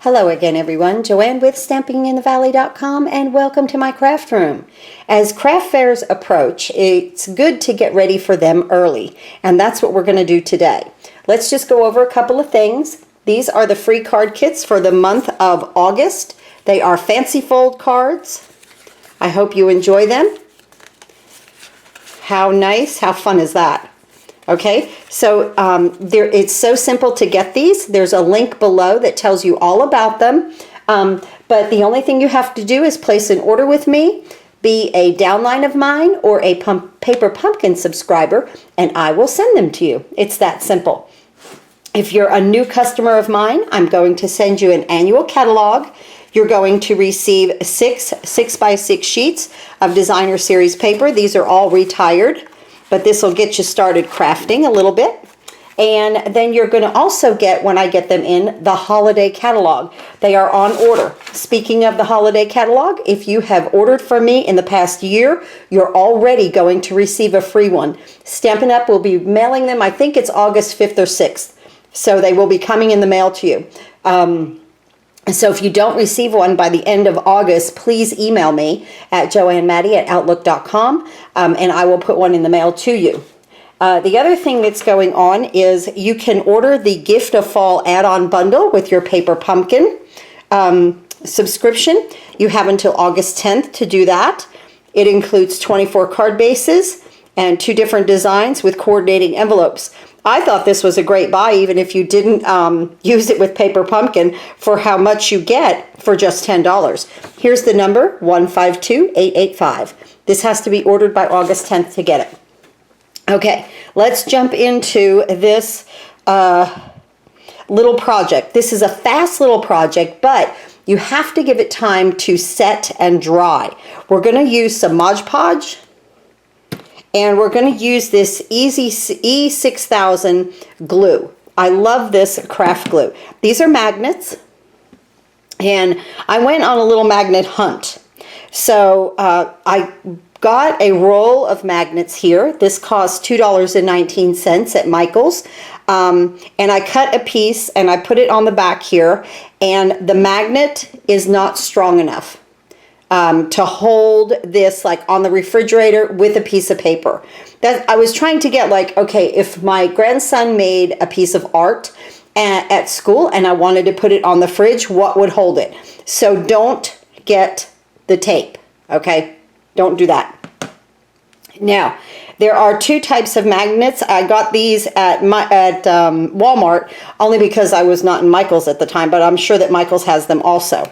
Hello again, everyone. Joanne with StampingInTheValley.com, and welcome to my craft room. As craft fairs approach, it's good to get ready for them early, and that's what we're going to do today. Let's just go over a couple of things. These are the free card kits for the month of August. They are fancy fold cards. I hope you enjoy them. How nice, how fun is that? Okay, so it's so simple to get these. There's a link below that tells you all about them. But the only thing you have to do is place an order with me, be a downline of mine or a Paper Pumpkin subscriber, and I will send them to you. It's that simple. If you're a new customer of mine, I'm going to send you an annual catalog. You're going to receive 6x6 sheets of designer series paper. These are all retired, but this will get you started crafting a little bit. And then you're going to also get, when I get them in, the holiday catalog. They are on order. Speaking of the holiday catalog, if you have ordered from me in the past year, you're already going to receive a free one. Stampin' Up! Will be mailing them, I think it's August 5th or 6th. So they will be coming in the mail to you. So if you don't receive one by the end of August, please email me at joannemaddie@outlook.com, and I will put one in the mail to you. The other thing that's going on is you can order the Gift of Fall add-on bundle with your Paper Pumpkin subscription. You have until August 10th to do that. It includes 24 card bases and 2 different designs with coordinating envelopes. I thought this was a great buy, even if you didn't use it with Paper Pumpkin, for how much you get for just $10. Here's the number, 152885. This has to be ordered by August 10th to get it. Okay, let's jump into this little project. This is a fast little project, but you have to give it time to set and dry. We're going to use some Mod Podge. And we're going to use this E6000 glue. I love this craft glue. These are magnets. And I went on a little magnet hunt. So I got a roll of magnets here. This cost $2.19 at Michael's. And I cut a piece and I put it on the back here. And the magnet is not strong enough to hold this like on the refrigerator with a piece of paper. That I was trying to get, like, okay, if my grandson made a piece of art at school and I wanted to put it on the fridge, what would hold it? So don't get the tape, okay? Don't do that. Now, there are 2 types of magnets. I got these at Walmart only because I was not in Michael's at the time, but I'm sure that Michael's has them also.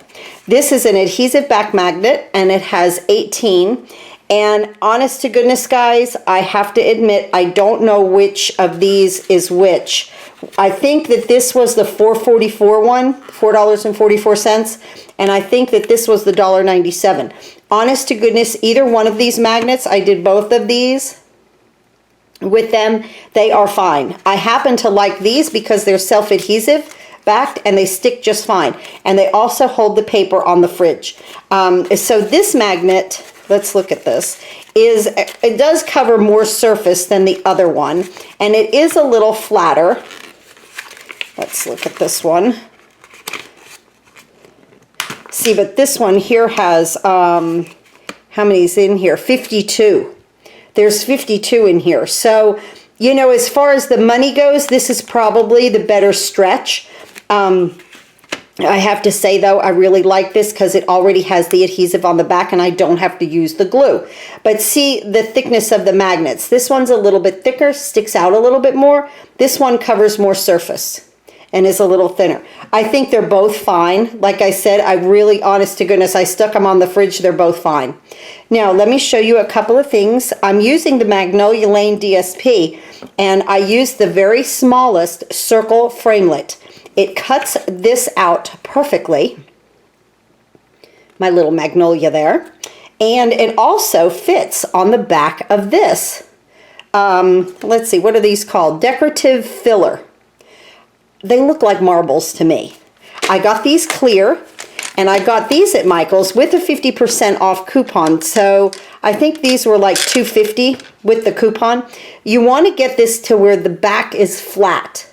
This is an adhesive back magnet, and it has 18. And honest to goodness, guys, I have to admit, I don't know which of these is which. I think that this was the $4.44 one, $4.44, and I think that this was the $1.97. Honest to goodness, either one of these magnets, I did both of these with them, they are fine. I happen to like these because they're self-adhesive backed and they stick just fine. And they also hold the paper on the fridge. So this magnet, let's look at this, it does cover more surface than the other one. And it is a little flatter. Let's look at this one. See, but this one here has, how many is in here? 52. There's 52 in here. So, you know, as far as the money goes, this is probably the better stretch. I have to say, though, I really like this because it already has the adhesive on the back and I don't have to use the glue. But see the thickness of the magnets. This one's a little bit thicker, sticks out a little bit more. This one covers more surface and is a little thinner. I think they're both fine. Like I said, I really, honest to goodness, I stuck them on the fridge. They're both fine. Now, let me show you a couple of things. I'm using the Magnolia Lane DSP, and I used the very smallest circle framelit. It cuts this out perfectly, my little Magnolia there, and it also fits on the back of this. Let's see, what are these called? Decorative filler. They look like marbles to me. I got these clear, and I got these at Michael's with a 50% off coupon. So I think these were like $2.50 with the coupon. You want to get this to where the back is flat.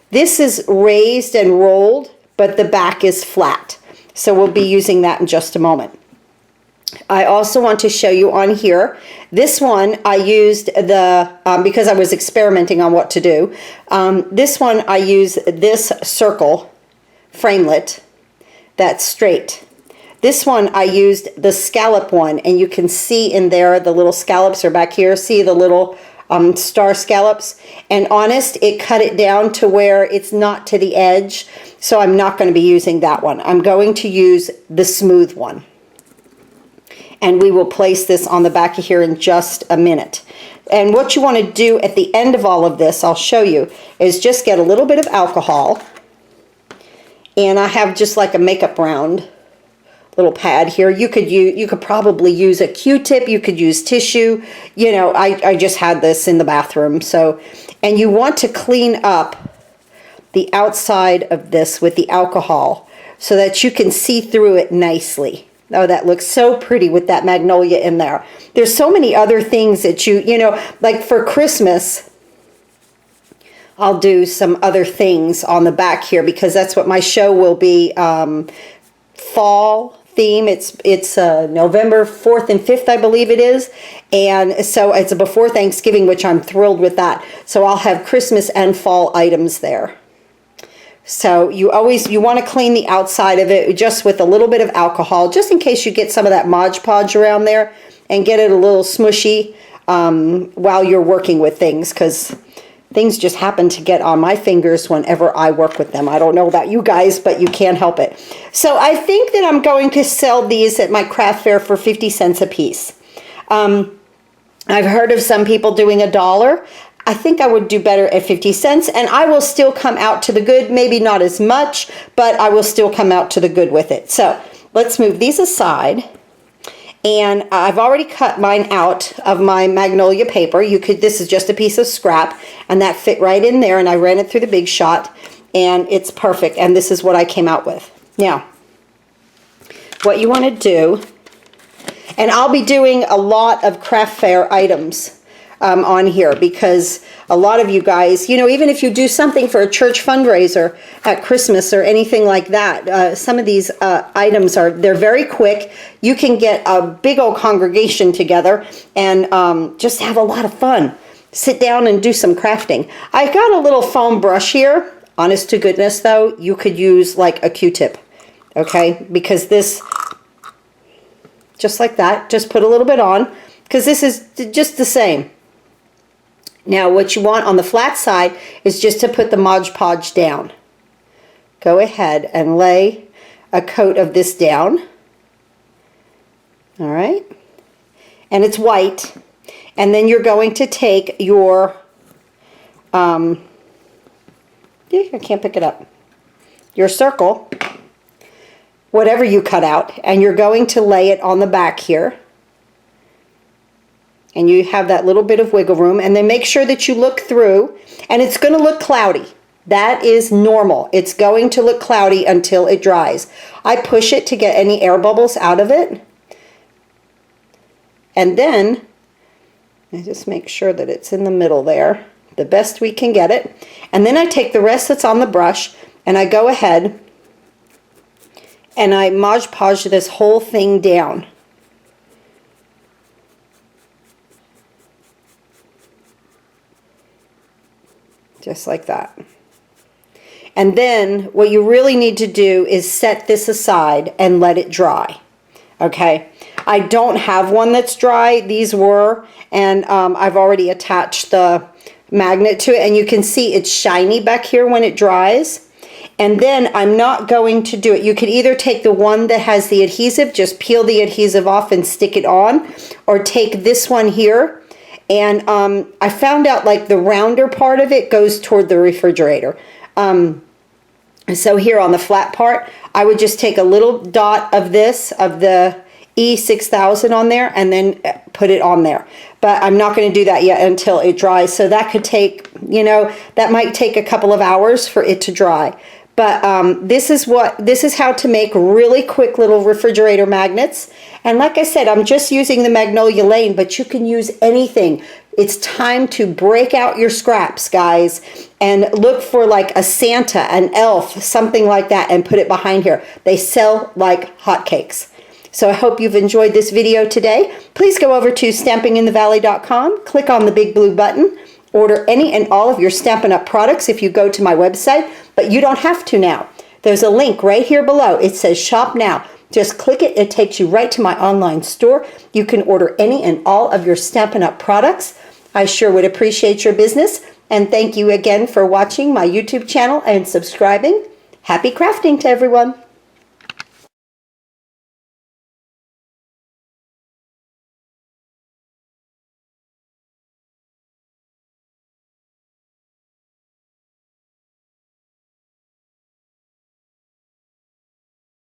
This is raised and rolled but the back is flat. So we'll be using that in just a moment. I also want to show you on here, this one I used the, because I was experimenting on what to do, this one I use this circle framelit that's straight. This one I used the scallop one, and you can see in there the little scallops are back here. See the little star scallops? And honest, it cut it down to where it's not to the edge, so I'm not going to be using that one. I'm going to use the smooth one. And we will place this on the back of here in just a minute. And what you want to do at the end of all of this, I'll show you, is just get a little bit of alcohol. And I have just like a makeup round little pad here. You could probably use a Q-tip, you could use tissue. You know, I just had this in the bathroom. So, and you want to clean up the outside of this with the alcohol so that you can see through it nicely. Oh, that looks so pretty with that magnolia in there. There's so many other things that you know, like for Christmas, I'll do some other things on the back here because that's what my show will be, fall theme. It's November 4th and 5th, I believe it is. And so it's before Thanksgiving, which I'm thrilled with that. So I'll have Christmas and fall items there. So you want to clean the outside of it just with a little bit of alcohol, just in case you get some of that Mod Podge around there and get it a little smushy while you're working with things, because things just happen to get on my fingers whenever I work with them. I don't know about you guys, but you can't help it. So I think that I'm going to sell these at my craft fair for 50 cents a piece. I've heard of some people doing $1. I think I would do better at 50 cents, and I will still come out to the good, maybe not as much, but I will still come out to the good with it. So let's move these aside. And I've already cut mine out of my Magnolia paper. This is just a piece of scrap, and that fit right in there, and I ran it through the Big Shot, and it's perfect. And this is what I came out with. Now, what you want to do, and I'll be doing a lot of craft fair items on here, because a lot of you guys, you know, even if you do something for a church fundraiser at Christmas or anything like that, some of these items they're very quick. You can get a big old congregation together and just have a lot of fun. Sit down and do some crafting. I got a little foam brush here. Honest to goodness though, you could use like a Q-tip, okay? Because this, just like that, just put a little bit on, because this is just the same. Now what you want on the flat side is just to put the Mod Podge down. Go ahead and lay a coat of this down. All right. And it's white. And then you're going to take your, I can't pick it up, your circle, whatever you cut out, and you're going to lay it on the back here. And you have that little bit of wiggle room, and then make sure that you look through, and it's going to look cloudy. That is normal. It's going to look cloudy until it dries. I push it to get any air bubbles out of it. And then I just make sure that it's in the middle there, the best we can get it. And then I take the rest that's on the brush, and I go ahead and I Mod Podge this whole thing down. Just like that. And then what you really need to do is set this aside and let it dry. Okay, I don't have one that's dry. These were, and I've already attached the magnet to it, and you can see it's shiny back here when it dries. And then I'm not going to do it. You could either take the one that has the adhesive, just peel the adhesive off and stick it on, or take this one here. And I found out like the rounder part of it goes toward the refrigerator. So here on the flat part, I would just take a little dot of this, of the E6000 on there, and then put it on there. But I'm not going to do that yet until it dries. So that could take, you know, that might take a couple of hours for it to dry. But this is how to make really quick little refrigerator magnets. And like I said, I'm just using the Magnolia Lane, but you can use anything. It's time to break out your scraps, guys, and look for like a Santa, an elf, something like that, and put it behind here. They sell like hotcakes. So I hope you've enjoyed this video today. Please go over to stampinginthevalley.com, click on the big blue button, order any and all of your Stampin' Up! Products if you go to my website, but you don't have to now. There's a link right here below. It says Shop Now. Just click it. It takes you right to my online store. You can order any and all of your Stampin' Up! Products. I sure would appreciate your business. And thank you again for watching my YouTube channel and subscribing. Happy crafting to everyone.